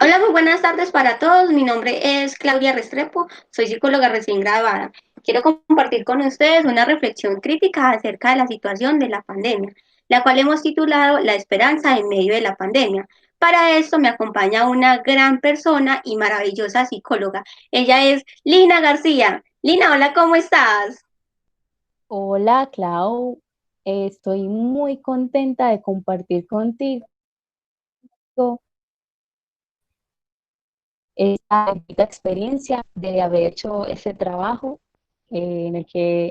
Hola, muy buenas tardes para todos. Mi nombre es Claudia Restrepo, soy psicóloga recién graduada. Quiero compartir con ustedes una reflexión crítica acerca de la situación de la pandemia, la cual hemos titulado La esperanza en medio de la pandemia. Para esto me acompaña una gran persona y maravillosa psicóloga. Ella es Lina García. Lina, hola, ¿cómo estás? Hola, Clau. Estoy muy contenta de compartir contigo esta bendita experiencia de haber hecho ese trabajo en el que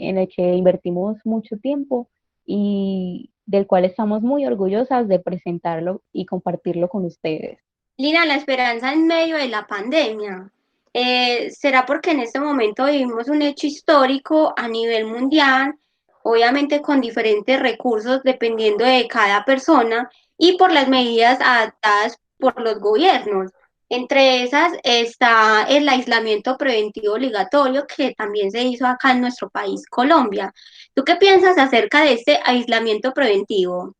invertimos mucho tiempo y del cual estamos muy orgullosas de presentarlo y compartirlo con ustedes. Lina, la esperanza en medio de la pandemia. ¿Será porque en este momento vivimos un hecho histórico a nivel mundial, obviamente con diferentes recursos dependiendo de cada persona y por las medidas adaptadas por los gobiernos? Entre esas está el aislamiento preventivo obligatorio que también se hizo acá en nuestro país, Colombia. ¿Tú qué piensas acerca de este aislamiento preventivo?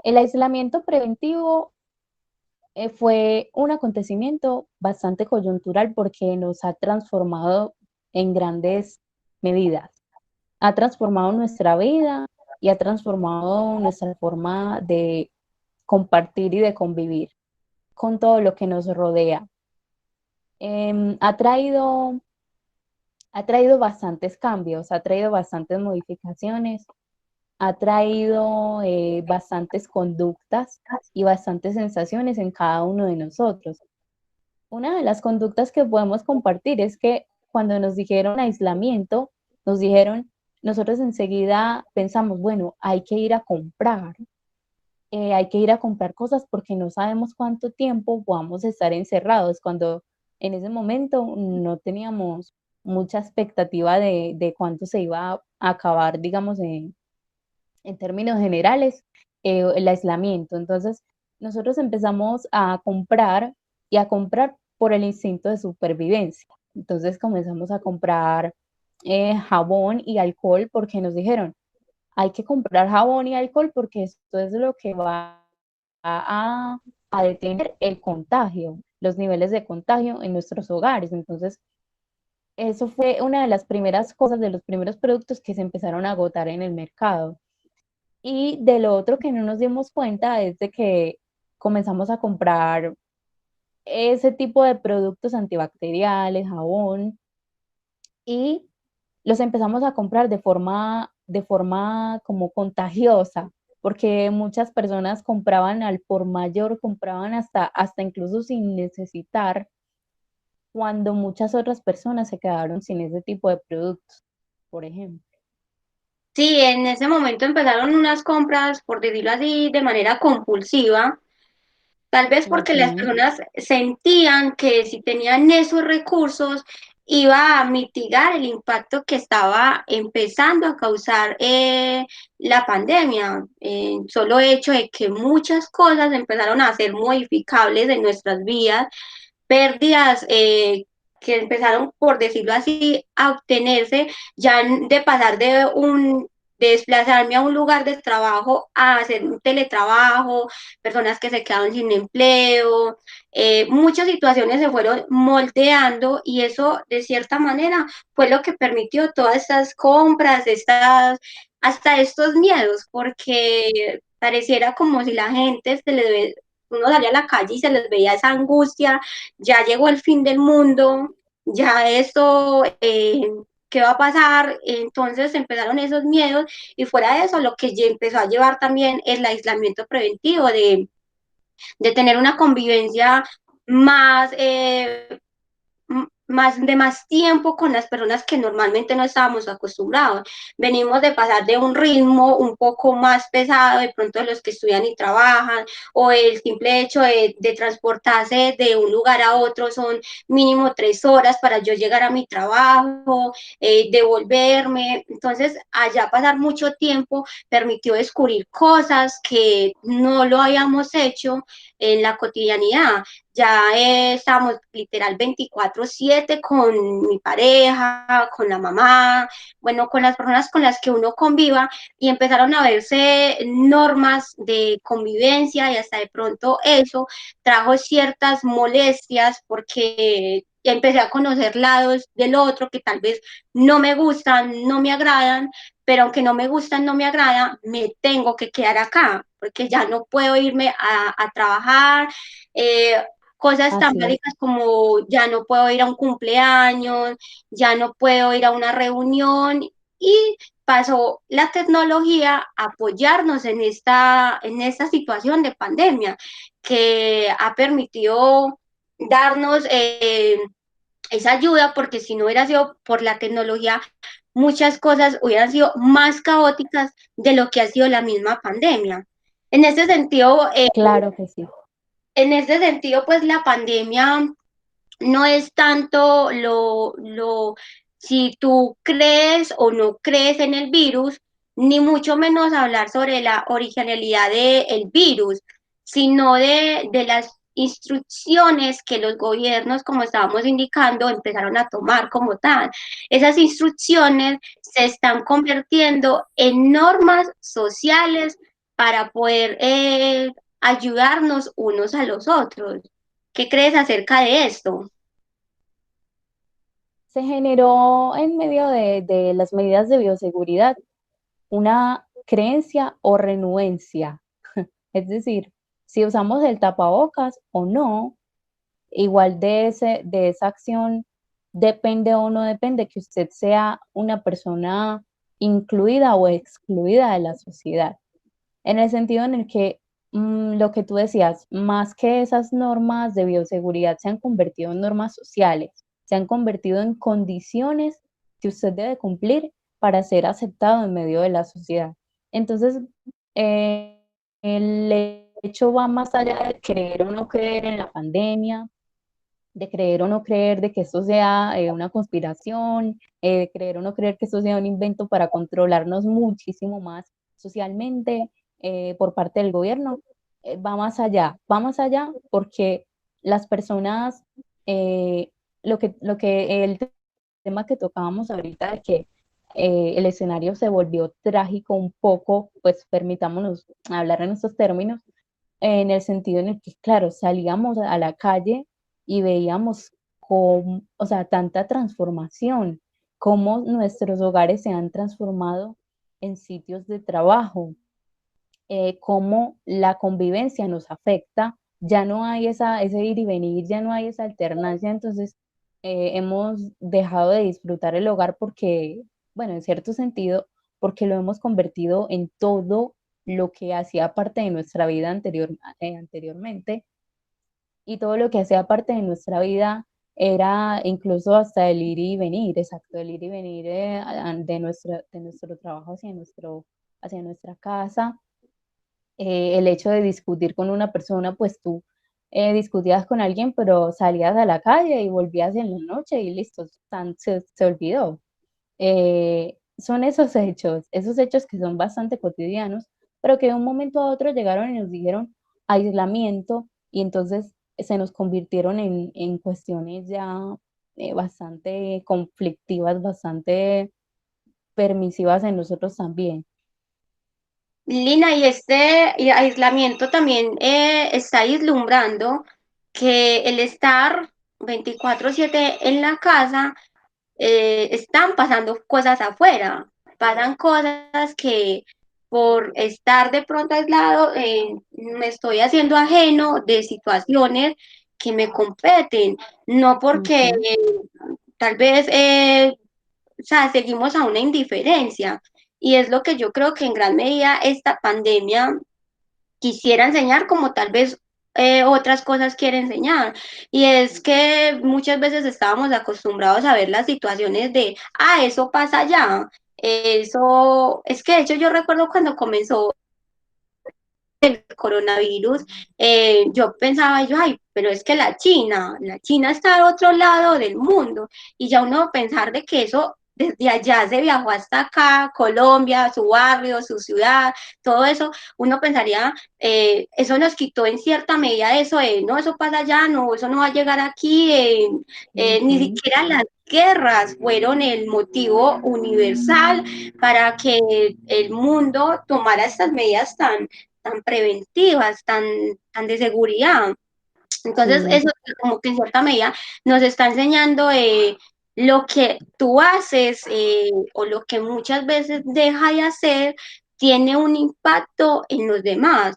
El aislamiento preventivo fue un acontecimiento bastante coyuntural porque nos ha transformado en grandes medidas. Ha transformado nuestra vida y ha transformado nuestra forma de compartir y de convivir con todo lo que nos rodea. Ha traído bastantes cambios, ha traído bastantes modificaciones, ha traído bastantes conductas y bastantes sensaciones en cada uno de nosotros. Una de las conductas que podemos compartir es que cuando nos dijeron aislamiento, nos dijeron, nosotros enseguida pensamos, bueno, hay que ir a comprar cosas porque no sabemos cuánto tiempo vamos a estar encerrados, cuando en ese momento no teníamos mucha expectativa de cuánto se iba a acabar, digamos, en términos generales, el aislamiento. Entonces, nosotros empezamos a comprar y a comprar por el instinto de supervivencia. Entonces comenzamos a comprar jabón y alcohol porque nos dijeron, hay que comprar jabón y alcohol porque esto es lo que va a, a detener el contagio, los niveles de contagio en nuestros hogares. Entonces, eso fue una de las primeras cosas, de los primeros productos que se empezaron a agotar en el mercado. Y de lo otro que no nos dimos cuenta es de que comenzamos a comprar ese tipo de productos antibacteriales, jabón, y los empezamos a comprar de forma como contagiosa, porque muchas personas compraban al por mayor, compraban hasta incluso sin necesitar, cuando muchas otras personas se quedaron sin ese tipo de productos, por ejemplo. Sí, en ese momento empezaron unas compras, por decirlo así, de manera compulsiva, tal vez porque las Ujú. personas sentían que si tenían esos recursos iba a mitigar el impacto que estaba empezando a causar la pandemia. Solo hecho de que muchas cosas empezaron a ser modificables en nuestras vidas, pérdidas que empezaron, por decirlo así, a obtenerse ya de pasar de desplazarme a un lugar de trabajo a hacer un teletrabajo, personas que se quedaron sin empleo, muchas situaciones se fueron moldeando y eso de cierta manera fue lo que permitió todas estas compras, hasta estos miedos, porque pareciera como si la gente uno salía a la calle y se les veía esa angustia, ya llegó el fin del mundo, ya esto, ¿qué va a pasar? Entonces empezaron esos miedos y fuera de eso lo que empezó a llevar también es el aislamiento preventivo de tener una convivencia más, más tiempo con las personas que normalmente no estábamos acostumbrados. Venimos de pasar de un ritmo un poco más pesado, de pronto de los que estudian y trabajan, o el simple hecho de transportarse de un lugar a otro son mínimo 3 horas para yo llegar a mi trabajo, devolverme. Entonces, allá pasar mucho tiempo permitió descubrir cosas que no lo habíamos hecho en la cotidianidad. Ya estamos literal 24/7 brete con mi pareja, con la mamá, bueno, con las personas con las que uno conviva, y empezaron a verse normas de convivencia y hasta de pronto eso trajo ciertas molestias porque empecé a conocer lados del otro que tal vez no me gustan, no me agradan, pero aunque no me gustan, no me agrada, me tengo que quedar acá, porque ya no puedo irme a trabajar, cosas tan Así es. básicas como ya no puedo ir a un cumpleaños, ya no puedo ir a una reunión, y pasó la tecnología a apoyarnos en esta situación de pandemia que ha permitido darnos esa ayuda, porque si no hubiera sido por la tecnología, muchas cosas hubieran sido más caóticas de lo que ha sido la misma pandemia. En ese sentido, Claro que sí. pues la pandemia no es tanto si tú crees o no crees en el virus, ni mucho menos hablar sobre la originalidad del virus, sino de las instrucciones que los gobiernos, como estábamos indicando, empezaron a tomar como tal. Esas instrucciones se están convirtiendo en normas sociales para poder ayudarnos unos a los otros. ¿Qué crees acerca de esto? Se generó en medio de las medidas de bioseguridad una creencia o renuencia. Es decir, si usamos el tapabocas o no, igual de esa acción depende o no depende que usted sea una persona incluida o excluida de la sociedad. En el sentido en el que lo que tú decías, más que esas normas de bioseguridad se han convertido en normas sociales, se han convertido en condiciones que usted debe cumplir para ser aceptado en medio de la sociedad. Entonces, eh, el hecho va más allá de creer o no creer en la pandemia, de creer o no creer de que esto sea una conspiración, de creer o no creer que esto sea un invento para controlarnos muchísimo más socialmente por parte del gobierno, va más allá porque las personas, eh, el tema que tocábamos ahorita de que el escenario se volvió trágico un poco, pues permitámonos hablar en estos términos, en el sentido en el que, claro, salíamos a la calle y veíamos o sea, tanta transformación, cómo nuestros hogares se han transformado en sitios de trabajo, cómo la convivencia nos afecta, ya no hay ese ir y venir, ya no hay esa alternancia, entonces hemos dejado de disfrutar el hogar porque, bueno, en cierto sentido, porque lo hemos convertido en todo lo que hacía parte de nuestra vida anteriormente, y todo lo que hacía parte de nuestra vida era incluso hasta el ir y venir, exacto, el ir y venir de nuestro trabajo hacia nuestra casa, el hecho de discutir con una persona, pues tú discutías con alguien, pero salías a la calle y volvías en la noche y listo, se olvidó. Son esos hechos que son bastante cotidianos, pero que de un momento a otro llegaron y nos dijeron aislamiento y entonces se nos convirtieron en cuestiones ya bastante conflictivas, bastante permisivas en nosotros también. Lina, y este aislamiento también está vislumbrando que el estar 24/7 en la casa, están pasando cosas afuera, pasan cosas que por estar de pronto aislado me estoy haciendo ajeno de situaciones que me competen, no porque Ujú. tal vez o sea, seguimos a una indiferencia. Y es lo que yo creo que en gran medida esta pandemia quisiera enseñar, como tal vez otras cosas quiere enseñar. Y es que muchas veces estábamos acostumbrados a ver las situaciones de, eso pasa allá. Eso, es que de hecho yo recuerdo cuando comenzó el coronavirus, yo pensaba, pero es que la China está al otro lado del mundo, y ya uno pensar de que eso desde allá se viajó hasta acá, Colombia, su barrio, su ciudad, todo eso, uno pensaría, eso nos quitó en cierta medida eso, no, eso pasa allá, no, eso no va a llegar aquí, ni Ujú. siquiera las guerras fueron el motivo universal para que el mundo tomara estas medidas tan preventivas, tan de seguridad. Entonces, Sí, eso como que en cierta medida nos está enseñando lo que tú haces o lo que muchas veces deja de hacer tiene un impacto en los demás.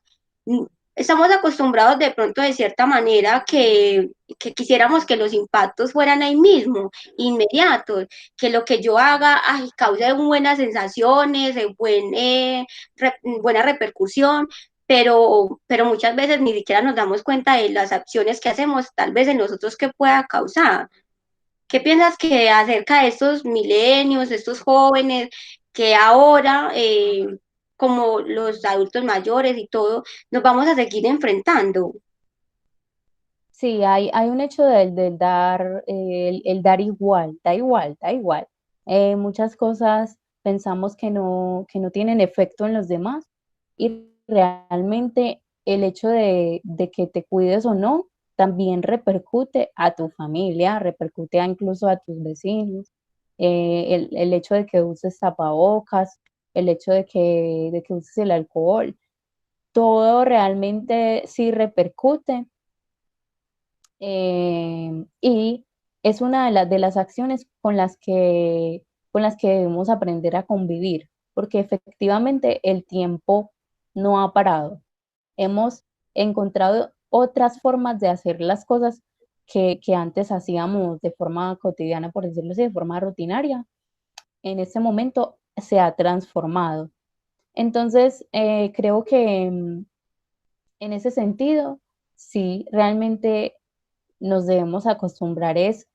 Estamos acostumbrados de pronto de cierta manera que quisiéramos que los impactos fueran ahí mismo, inmediatos, que lo que yo haga ay, cause buenas sensaciones, buena repercusión, pero muchas veces ni siquiera nos damos cuenta de las acciones que hacemos, tal vez en nosotros que pueda causar. ¿Qué piensas que acerca de estos milenios, estos jóvenes que ahora, como los adultos mayores y todo, nos vamos a seguir enfrentando? sí, hay un hecho del dar, el dar igual, da igual, da igual. Muchas cosas pensamos que no tienen efecto en los demás y realmente el hecho de que te cuides o no también repercute a tu familia, repercute incluso a tus vecinos. El hecho de que uses tapabocas, el hecho de que uses el alcohol, todo realmente sí repercute y es una de las acciones con las que debemos aprender a convivir, porque efectivamente el tiempo no ha parado. Hemos encontrado otras formas de hacer las cosas que antes hacíamos de forma cotidiana, por decirlo así, de forma rutinaria. En este momento se ha transformado. Entonces, creo que en ese sentido, sí, realmente nos debemos acostumbrar es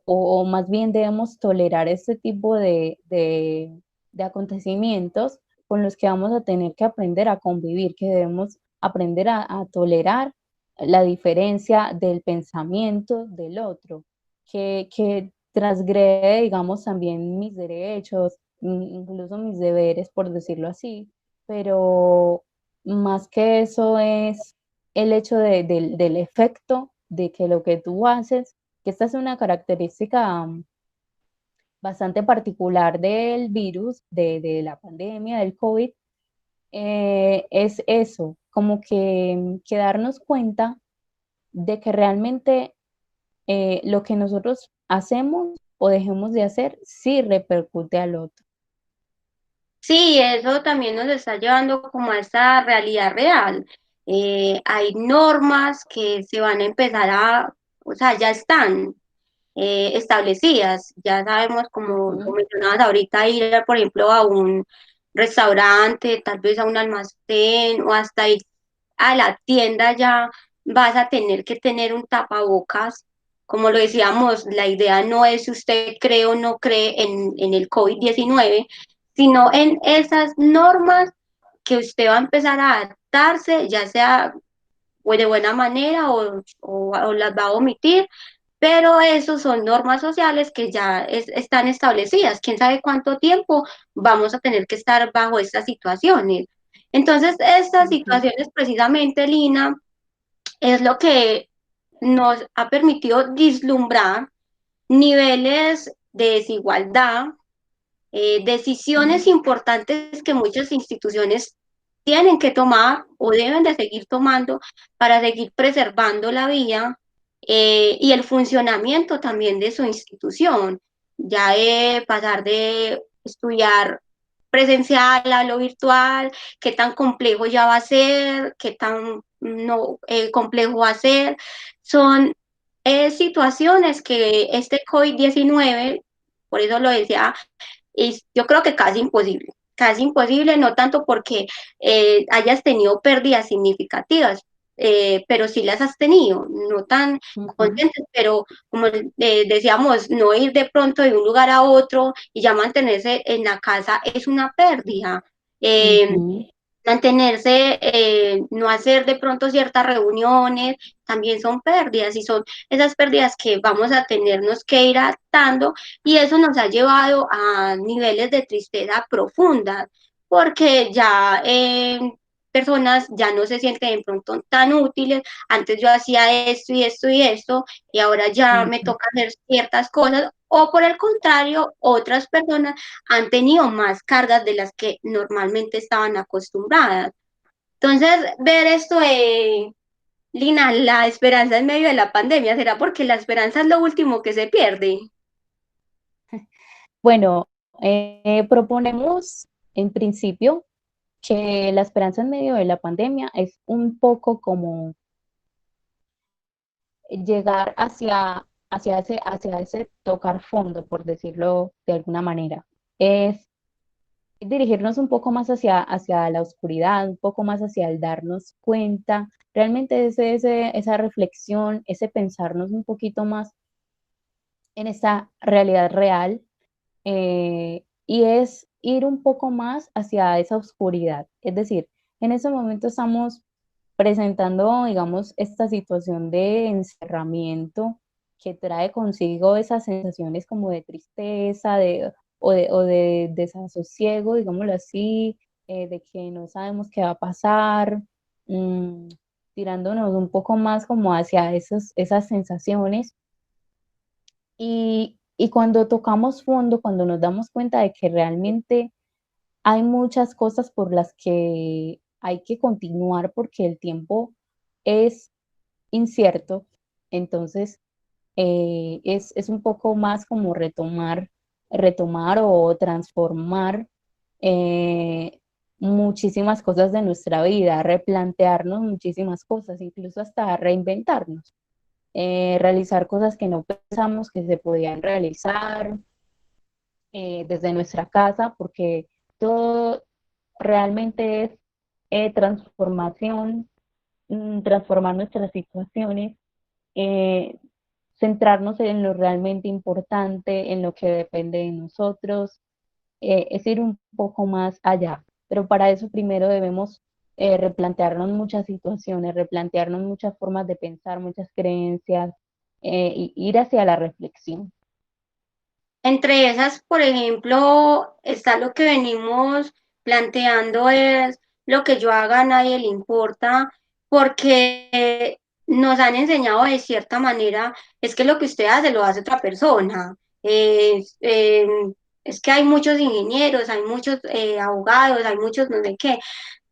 o más bien debemos tolerar este tipo de acontecimientos con los que vamos a tener que aprender a convivir, que debemos aprender a tolerar la diferencia del pensamiento del otro, que transgrede, digamos, también mis derechos, incluso mis deberes, por decirlo así, pero más que eso es el hecho del efecto de que lo que tú haces, que esta es una característica bastante particular del virus, de la pandemia, del COVID, es eso, como que darnos cuenta de que realmente lo que nosotros hacemos o dejemos de hacer sí repercute al otro. Sí, eso también nos está llevando como a esta realidad real. Hay normas que se van a empezar o sea, ya están establecidas. Ya sabemos, como lo Ujú, mencionabas ahorita, ir, por ejemplo, a un restaurante, tal vez a un almacén o hasta ir a la tienda ya vas a tener que tener un tapabocas. Como lo decíamos, la idea no es si usted cree o no cree en el COVID-19, sino en esas normas que usted va a empezar a adaptarse, ya sea o de buena manera o las va a omitir, pero esos son normas sociales que ya están establecidas. ¿Quién sabe cuánto tiempo vamos a tener que estar bajo estas situaciones? Entonces, estas ujú, situaciones precisamente, Lina, es lo que nos ha permitido vislumbrar niveles de desigualdad, decisiones importantes que muchas instituciones tienen que tomar o deben de seguir tomando para seguir preservando la vida y el funcionamiento también de su institución, ya de pasar de estudiar presencial a lo virtual, qué tan complejo ya va a ser, qué tan no complejo va a ser. Son situaciones que este COVID-19, por eso lo decía, y yo creo que casi imposible, no tanto porque hayas tenido pérdidas significativas, pero sí las has tenido, no tan ujú, conscientes, pero como decíamos, no ir de pronto de un lugar a otro y ya mantenerse en la casa es una pérdida. Eh, ujú. mantenerse, no hacer de pronto ciertas reuniones, también son pérdidas y son esas pérdidas que vamos a tenernos que ir adaptando y eso nos ha llevado a niveles de tristeza profundas porque ya personas ya no se sienten de pronto tan útiles, antes yo hacía esto y esto y esto y ahora ya me Ujú. toca hacer ciertas cosas o por el contrario, otras personas han tenido más cargas de las que normalmente estaban acostumbradas. Entonces, ver esto de, Lina, la esperanza en medio de la pandemia, ¿será porque la esperanza es lo último que se pierde? Bueno, proponemos en principio que la esperanza en medio de la pandemia es un poco como llegar hacia ese tocar fondo, por decirlo de alguna manera. Es dirigirnos un poco más hacia la oscuridad, un poco más hacia el darnos cuenta. Realmente esa reflexión, ese pensarnos un poquito más en esta realidad real, y es ir un poco más hacia esa oscuridad. Es decir, en ese momento estamos presentando, digamos, esta situación de encerramiento que trae consigo esas sensaciones como de tristeza, o de desasosiego, digámoslo así, de que no sabemos qué va a pasar, mm, tirándonos un poco más como hacia esas sensaciones. Y cuando tocamos fondo, cuando nos damos cuenta de que realmente hay muchas cosas por las que hay que continuar porque el tiempo es incierto, entonces es un poco más como retomar o transformar eh, muchísimas cosas de nuestra vida, replantearnos muchísimas cosas, incluso hasta reinventarnos, realizar cosas que no pensamos que se podían realizar desde nuestra casa, porque todo realmente es transformación, transformar nuestras situaciones, eh, centrarnos en lo realmente importante, en lo que depende de nosotros, es ir un poco más allá. Pero para eso primero debemos replantearnos muchas situaciones, replantearnos muchas formas de pensar, muchas creencias, y ir hacia la reflexión. Entre esas, por ejemplo, está lo que venimos planteando es lo que yo haga a nadie le importa, porque nos han enseñado de cierta manera, es que lo que usted hace lo hace otra persona. Es que hay muchos ingenieros, hay muchos abogados, hay muchos no sé qué,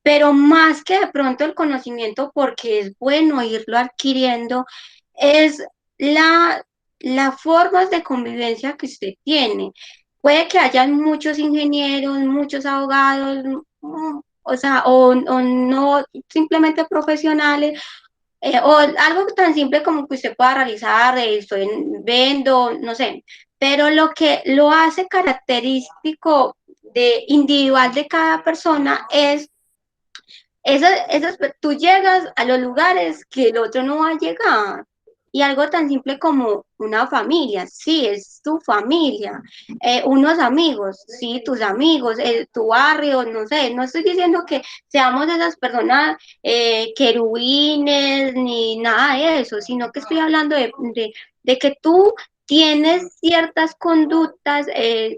pero más que de pronto el conocimiento, porque es bueno irlo adquiriendo, es la, las formas de convivencia que usted tiene. Puede que haya muchos ingenieros, muchos abogados, o sea, o no simplemente profesionales, o algo tan simple como que usted pueda realizar, vendo, no sé, pero lo que lo hace característico de individual de cada persona es tú llegas a los lugares que el otro no va a llegar. Y algo tan simple como una familia, sí, es tu familia, unos amigos, sí, tus amigos, tu barrio, no sé, no estoy diciendo que seamos esas personas querubines ni nada de eso, sino que estoy hablando de que tú tienes ciertas conductas,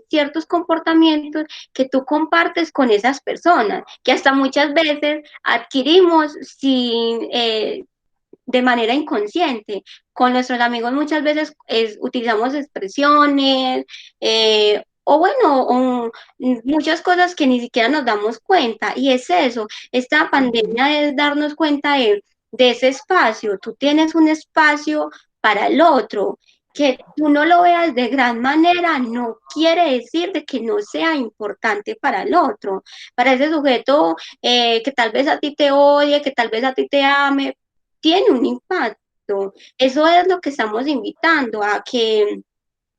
ciertos comportamientos que tú compartes con esas personas, que hasta muchas veces adquirimos sin, de manera inconsciente. Con nuestros amigos muchas veces utilizamos expresiones o bueno, muchas cosas que ni siquiera nos damos cuenta. Y es eso, esta Ujú. pandemia es darnos cuenta de ese espacio. Tú tienes un espacio para el otro. Que tú no lo veas de gran manera no quiere decir de que no sea importante para el otro, para ese sujeto que tal vez a ti te odie, que tal vez a ti te ame, tiene un impacto. Eso es lo que estamos invitando a que,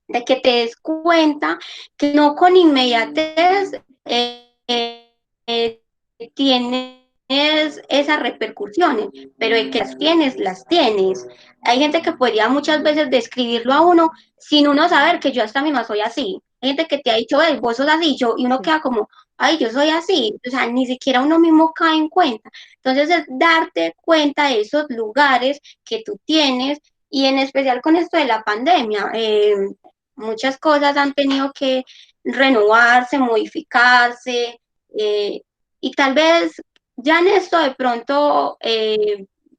de que te des cuenta que no con inmediatez eh, tienes esas repercusiones, pero el que las tienes, las tienes. Hay gente que podría muchas veces describirlo a uno sin uno saber que yo hasta misma soy así. Hay gente que te ha dicho, vos sos así, y uno Sí. queda como, ay, yo soy así, o sea, ni siquiera uno mismo cae en cuenta. Entonces es darte cuenta de esos lugares que tú tienes y en especial con esto de la pandemia, muchas cosas han tenido que renovarse, modificarse eh, y tal vez ya en esto de pronto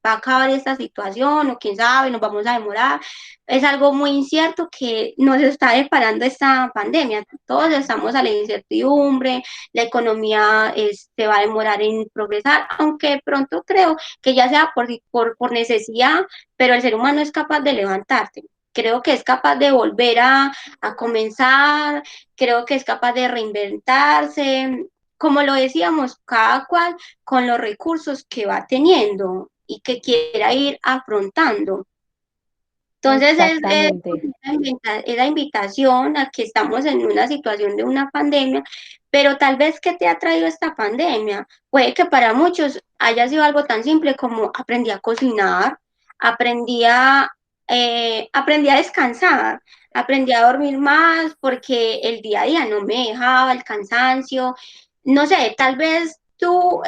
va a acabar esta situación o quién sabe, nos vamos a demorar. Es algo muy incierto que nos está deparando esta pandemia. Todos estamos a la incertidumbre, la economía se va a demorar en progresar, aunque de pronto creo que ya sea por necesidad, pero el ser humano es capaz de levantarse. Creo que es capaz de volver a comenzar, creo que es capaz de reinventarse, como lo decíamos, cada cual con los recursos que va teniendo y que quiera ir afrontando. Entonces Exactamente. es la invitación a que estamos en una situación de una pandemia, pero tal vez ¿qué te ha traído esta pandemia? Puede que para muchos haya sido algo tan simple como aprendí a cocinar, aprendí aprendí a descansar, aprendí a dormir más porque el día a día no me dejaba, el cansancio, no sé, tal vez tú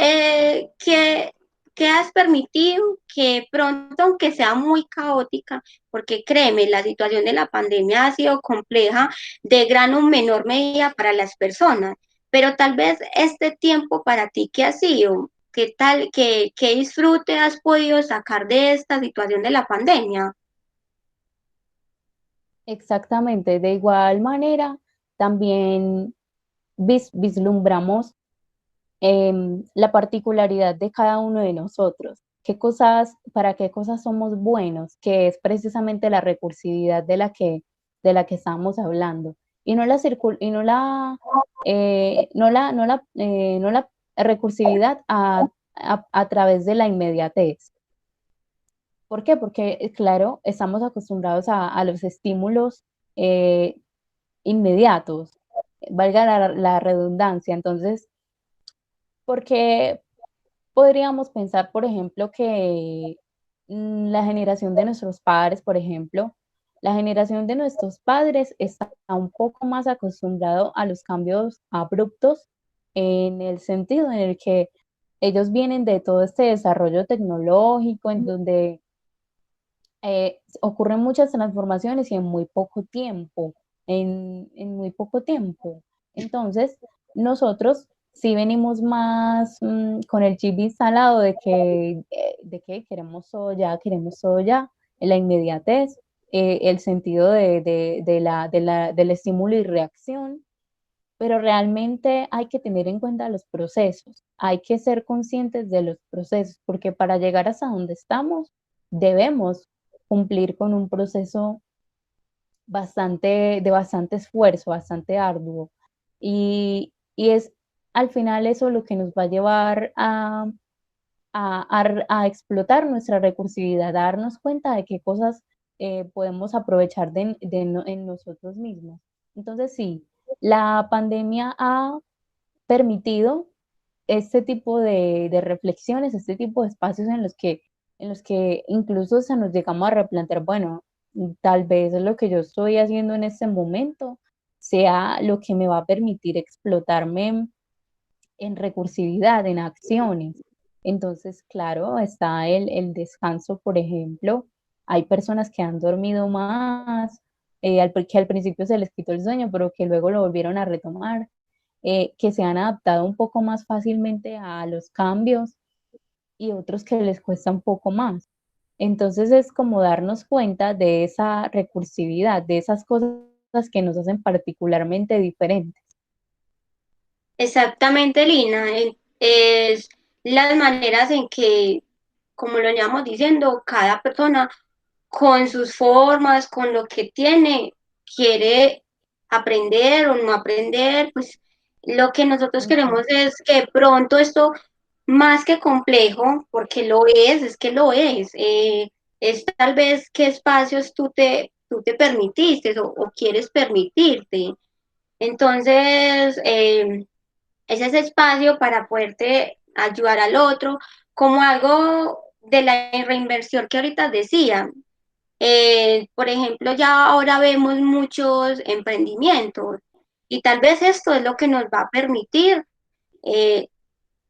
que has permitido que pronto, aunque sea muy caótica, porque créeme, la situación de la pandemia ha sido compleja de gran o menor medida para las personas, pero tal vez este tiempo para ti, ¿qué ha sido? ¿Qué tal, qué disfrute has podido sacar de esta situación de la pandemia? Exactamente. De igual manera, también vislumbramos la particularidad de cada uno de nosotros. ¿Qué cosas, para qué cosas somos buenos? Que es precisamente la recursividad de la que estamos hablando. Y no la, no la recursividad a través de la inmediatez. ¿Por qué? Porque, claro, estamos acostumbrados a los estímulos eh, inmediatos, valga la redundancia. Entonces, porque podríamos pensar, por ejemplo, que la generación de nuestros padres, por ejemplo, la generación de nuestros padres está un poco más acostumbrado a los cambios abruptos en el sentido en el que ellos vienen de todo este desarrollo tecnológico en donde ocurren muchas transformaciones y en muy poco tiempo, en muy poco tiempo. Entonces, nosotros sí venimos más con el chip instalado de que queremos todo ya, la inmediatez, el sentido del estímulo y reacción, pero realmente hay que tener en cuenta los procesos, hay que ser conscientes de los procesos, porque para llegar hasta donde estamos, debemos cumplir con un proceso de bastante esfuerzo, bastante arduo. Y es al final eso lo que nos va a llevar a explotar nuestra recursividad, a darnos cuenta de qué cosas podemos aprovechar en nosotros mismos. Entonces, sí, la pandemia ha permitido este tipo de reflexiones, este tipo de espacios en los que incluso se nos llegamos a replantear, bueno, tal vez lo que yo estoy haciendo en este momento sea lo que me va a permitir explotarme en recursividad, en acciones. Entonces, claro, está el descanso, por ejemplo. Hay personas que han dormido más, que al principio se les quitó el sueño, pero que luego lo volvieron a retomar, que se han adaptado un poco más fácilmente a los cambios y otros que les cuesta un poco más. Entonces es como darnos cuenta de esa recursividad, de esas cosas que nos hacen particularmente diferentes. Exactamente, Lina. Es las maneras en que, como lo llevamos diciendo, cada persona con sus formas, con lo que tiene, quiere aprender o no aprender, pues lo que nosotros Ujú. queremos es que pronto esto, más que complejo, porque lo es que lo es tal vez qué espacios tú te permitiste o quieres permitirte. Entonces, es ese espacio para poderte ayudar al otro, como algo de la reinversión que ahorita decía. Por ejemplo, ya ahora vemos muchos emprendimientos y tal vez esto es lo que nos va a permitir eh,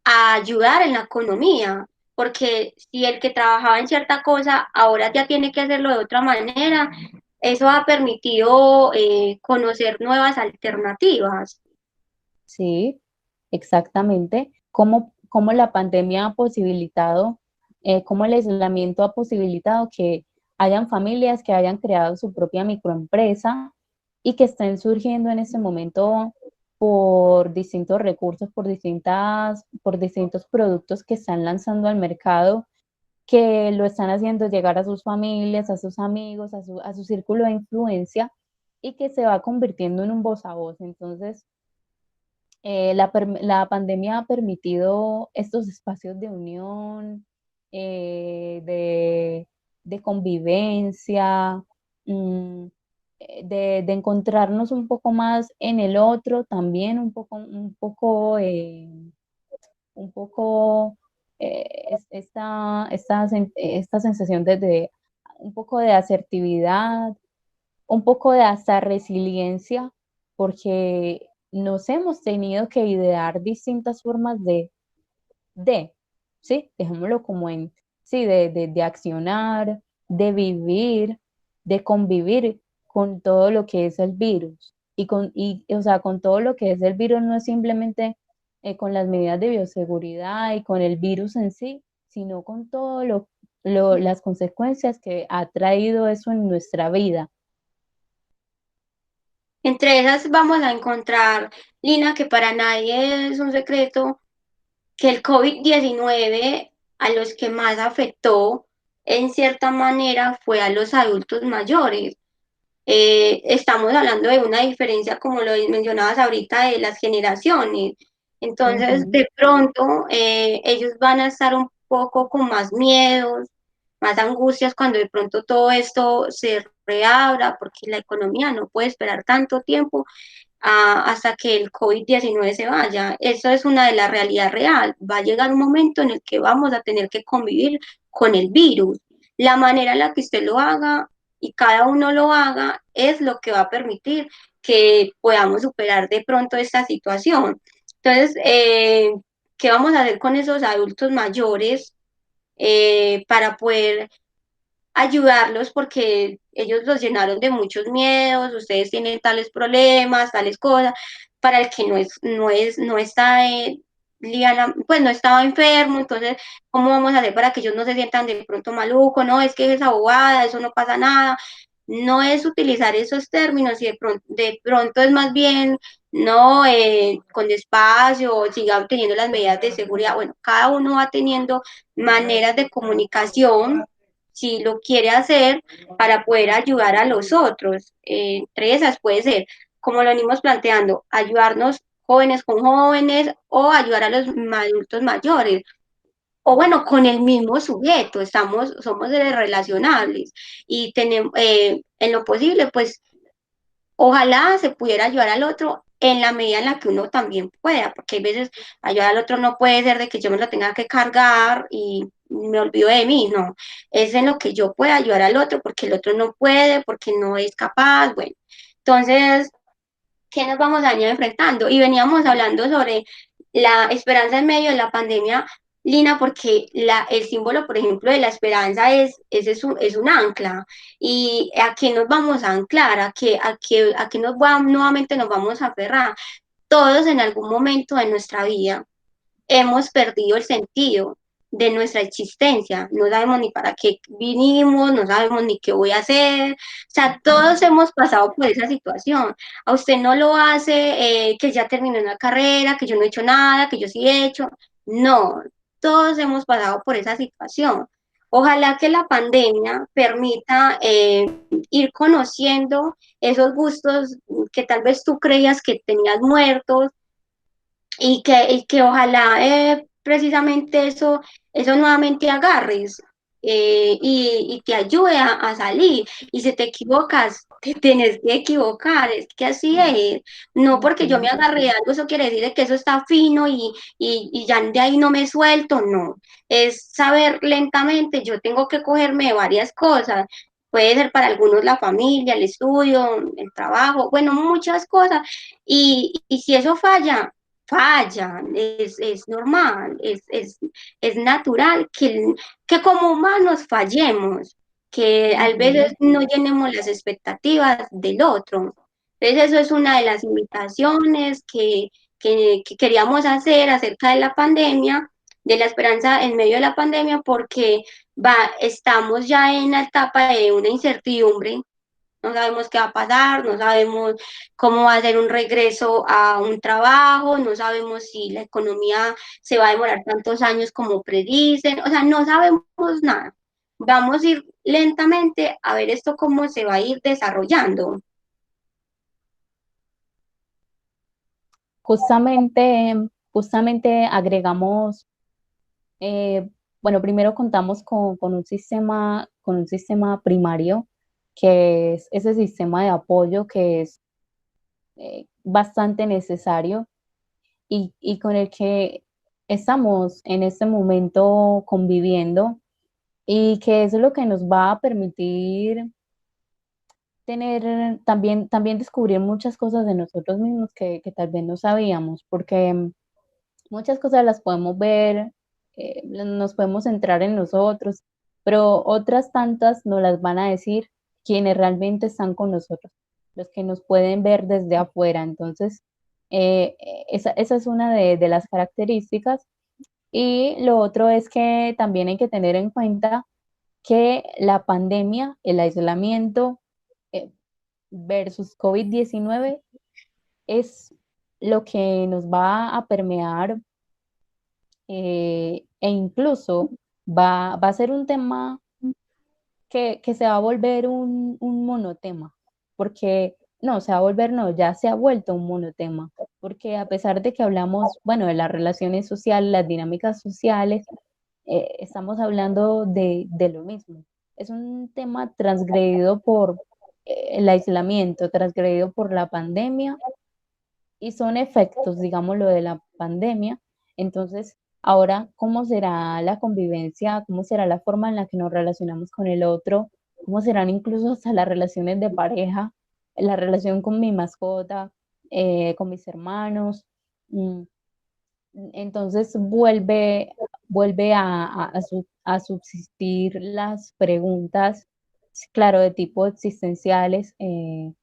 a ayudar en la economía, porque si el que trabajaba en cierta cosa ahora ya tiene que hacerlo de otra manera, eso ha permitido conocer nuevas alternativas. Sí, exactamente. Cómo la pandemia ha posibilitado, cómo el aislamiento ha posibilitado que hayan familias que hayan creado su propia microempresa y que estén surgiendo en este momento por distintos recursos, por distintos productos que están lanzando al mercado, que lo están haciendo llegar a sus familias, a sus amigos, a su círculo de influencia y que se va convirtiendo en un voz a voz. Entonces, la pandemia ha permitido estos espacios de unión, eh, de, de convivencia, mm, de encontrarnos un poco más en el otro, también un poco esta sensación un poco de asertividad, un poco de hasta resiliencia, porque nos hemos tenido que idear distintas formas de, ¿sí? Dejémoslo como en, sí, de accionar, de vivir, de convivir con todo lo que es el virus. O sea, con todo lo que es el virus no es simplemente con las medidas de bioseguridad y con el virus en sí, sino con todo las consecuencias que ha traído eso en nuestra vida. Entre esas vamos a encontrar, Lina, que para nadie es un secreto, que el COVID-19 a los que más afectó en cierta manera fue a los adultos mayores. Estamos hablando de una diferencia, como lo mencionabas ahorita, de las generaciones. Entonces, Ujú. de pronto, ellos van a estar un poco con más miedos, más angustias cuando de pronto todo esto se reabra, porque la economía no puede esperar tanto tiempo hasta que el COVID-19 se vaya. Eso es una de la realidad real. Va a llegar un momento en el que vamos a tener que convivir con el virus. La manera en la que usted lo haga y cada uno lo haga es lo que va a permitir que podamos superar de pronto esta situación. Entonces, ¿qué vamos a hacer con esos adultos mayores para poder ayudarlos porque ellos los llenaron de muchos miedos, ustedes tienen tales problemas, tales cosas, para el que no está, pues no estaba enfermo, entonces, ¿cómo vamos a hacer para que ellos no se sientan de pronto maluco? No, es que es abogada, eso no pasa nada. No es utilizar esos términos y de pronto es más bien, no, con despacio, siga teniendo las medidas de seguridad. Bueno, cada uno va teniendo maneras de comunicación si lo quiere hacer para poder ayudar a los otros. Entre esas puede ser, como lo venimos planteando, ayudarnos jóvenes con jóvenes o ayudar a los adultos mayores. O bueno, con el mismo sujeto, somos seres relacionables y tenemos, en lo posible, pues ojalá se pudiera ayudar al otro en la medida en la que uno también pueda, porque hay veces ayudar al otro no puede ser de que yo me lo tenga que cargar y me olvido de mí, no, es en lo que yo pueda ayudar al otro, porque el otro no puede, porque no es capaz, bueno, entonces, ¿qué nos vamos a venir enfrentando? Y veníamos hablando sobre la esperanza en medio de la pandemia, Lina, porque el símbolo, por ejemplo, de la esperanza es un ancla. ¿Y a qué nos vamos a anclar? ¿A qué nuevamente nos vamos a aferrar? Todos en algún momento de nuestra vida hemos perdido el sentido de nuestra existencia. No sabemos ni para qué vinimos, no sabemos ni qué voy a hacer. O sea, todos hemos pasado por esa situación. A usted no lo hace que ya terminó una carrera, que yo no he hecho nada, que yo sí he hecho. No, todos hemos pasado por esa situación. Ojalá que la pandemia permita ir conociendo esos gustos que tal vez tú creías que tenías muertos, y que ojalá precisamente eso nuevamente agarres y te ayude a salir. Y si te equivocas, te tienes que equivocar, es que así es. No porque yo me Ujú. agarré de algo, eso quiere decir que eso está fino y ya de ahí no me suelto, no. Es saber lentamente, yo tengo que cogerme de varias cosas. Puede ser para algunos la familia, el estudio, el trabajo, bueno, muchas cosas. Y si eso falla, falla, es normal, es natural que como humanos fallemos, que a veces Ujú. no llenemos las expectativas del otro. Entonces eso es una de las invitaciones que queríamos hacer acerca de la pandemia, de la esperanza en medio de la pandemia, porque estamos ya en la etapa de una incertidumbre, no sabemos qué va a pasar, no sabemos cómo va a ser un regreso a un trabajo, no sabemos si la economía se va a demorar tantos años como predicen, o sea, no sabemos nada. Vamos a ir lentamente a ver esto cómo se va a ir desarrollando. Justamente, justamente agregamos, eh, bueno, primero contamos con un sistema primario, que es ese sistema de apoyo que es bastante necesario y con el que estamos en este momento conviviendo y que eso es lo que nos va a permitir tener, también descubrir muchas cosas de nosotros mismos que tal vez no sabíamos, porque muchas cosas las podemos ver, nos podemos centrar en nosotros, pero otras tantas nos las van a decir quienes realmente están con nosotros, los que nos pueden ver desde afuera. Entonces, esa es una de las características. Y lo otro es que también hay que tener en cuenta que la pandemia, el aislamiento eh, versus COVID-19 es lo que nos va a permear, e incluso va a ser un tema que se va a volver un monotema, porque no, se va a volver, no, ya se ha vuelto un monotema, porque a pesar de que hablamos, bueno, de las relaciones sociales, las dinámicas sociales, estamos hablando de lo mismo. Es un tema transgredido por el aislamiento, transgredido por la pandemia y son efectos, digamos, lo de la pandemia. Entonces, ahora, ¿cómo será la convivencia? ¿Cómo será la forma en la que nos relacionamos con el otro? ¿Cómo serán incluso hasta las relaciones de pareja? La relación con mi mascota, con mis hermanos. Mm, Entonces, vuelve a subsistir las preguntas, claro, de tipo existenciales, eh,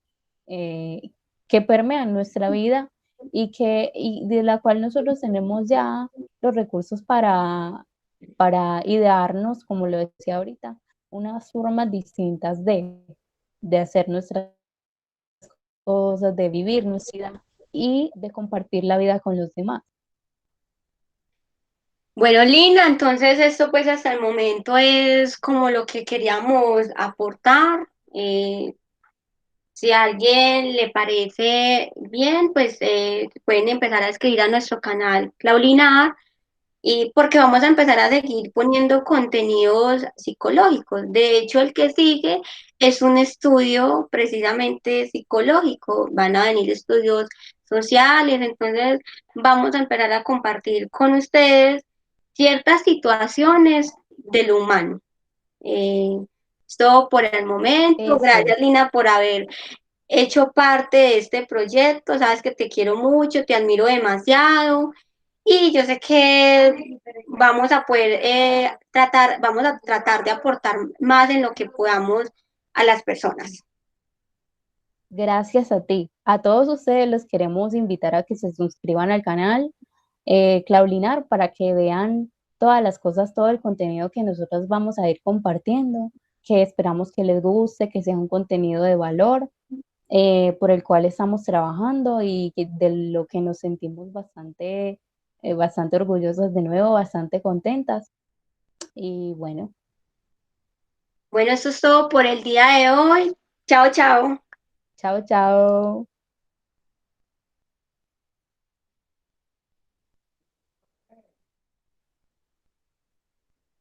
que permean nuestra vida y de la cual nosotros tenemos ya los recursos para idearnos, como lo decía ahorita, unas formas distintas de hacer nuestras cosas, de vivir nuestra vida y de compartir la vida con los demás. Bueno, Lina, entonces esto pues hasta el momento es como lo que queríamos aportar. Si a alguien le parece bien, pues pueden empezar a escribir a nuestro canal Claulinar y porque vamos a empezar a seguir poniendo contenidos psicológicos. De hecho, el que sigue es un estudio precisamente psicológico. Van a venir estudios sociales, entonces vamos a empezar a compartir con ustedes ciertas situaciones de lo humano. Eh, es todo por el momento. Eso, Gracias, Lina, por haber hecho parte de este proyecto. Sabes que te quiero mucho, te admiro demasiado y yo sé que vamos a poder vamos a tratar de aportar más en lo que podamos a las personas. gracias a ti. A todos ustedes los queremos invitar a que se suscriban al canal Claulinar para que vean todas las cosas, todo el contenido que nosotros vamos a ir compartiendo, que esperamos que les guste, que sea un contenido de valor, por el cual estamos trabajando y de lo que nos sentimos bastante orgullosas de nuevo, bastante contentas. Y bueno, Bueno, eso es todo por el día de hoy. Chao, chao. chao, chao.